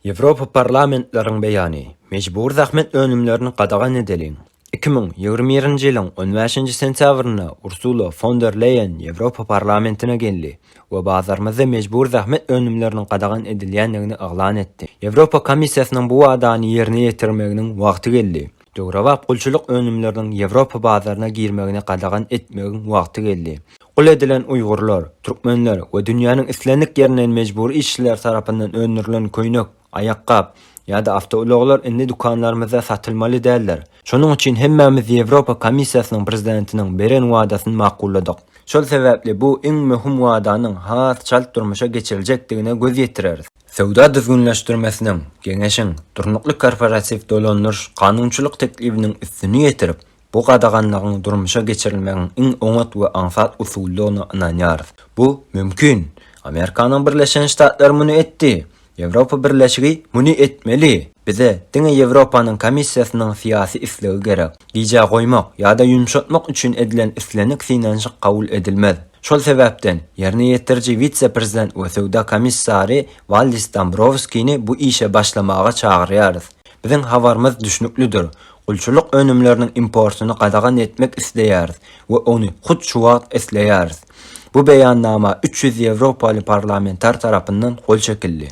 Yevropa parlamentlarının beyanı, mecbur zahmet önümlerini qadağan edelim. 2021 yılın 15 sentyabrına Ursula von der Leyen Yevropa parlamentine geldi ve bazarmazda mecbur zahmet önümlerinin qadağan edilýändigini ıglan etdi. Yevropa Komissiýasynyň bu wadaany ýerine ýetirmeginiň wagty geldi. Dograbap gulçuluk önümlerinin Yevropa bazarına girmegini qadağan etmegiň wagty geldi. Gul edilen Uygurlar, Türkmenler we dünýäniň islendik ýerinden mecbur işçiler tarapyndan öndürilen köýnek, ayakkabı ya da avtouloglar indi dukanlarymyzda satylmaly däldir. Şonuň üçin hemmemiz Yevropa Komissiýasynyň prezidentiniň beren wadasyny maqulladyk. Şol sebäpli bu iň möhüm wadanyň has çalt durmuşa geçiriljekdigine göz ýetireriz. Sowda düzgünleşdirmesiniň, geňeşiň, durnukly korporasiw dolandyryş kanunçylyk teklibiniň üstüni ýetirip, bu qadağanlygyň durmuşa geçirilmegiň iň oňat we ansat usullaryny ananýarys. Bu mümkin. Amerikanyň Birleşen Ştatlary muny etdi. Yevropa Birleşigi muny etmeli. Bize diňe Yevropanyň Komissiýasynyň syýasy islegi gerek. Diýje goýmak ýa-da ýumşatmak üçin edilen islenik finansiýa kabul edilmez. Şol sebäpden ýerine ýetirji vitse-prezident we Sowda komissary Valdis Dombrovskini bu işe başlamaga çagyrýarys. Biziň habarymyz düşnüklüdür. Gulçuluk önümlerinin importunu qadağan etmek isleýäris we onu hut şu wagt esleýäris. Bu beyannama 300 Yevropaly parlamentar tarapyndan gol çekildi.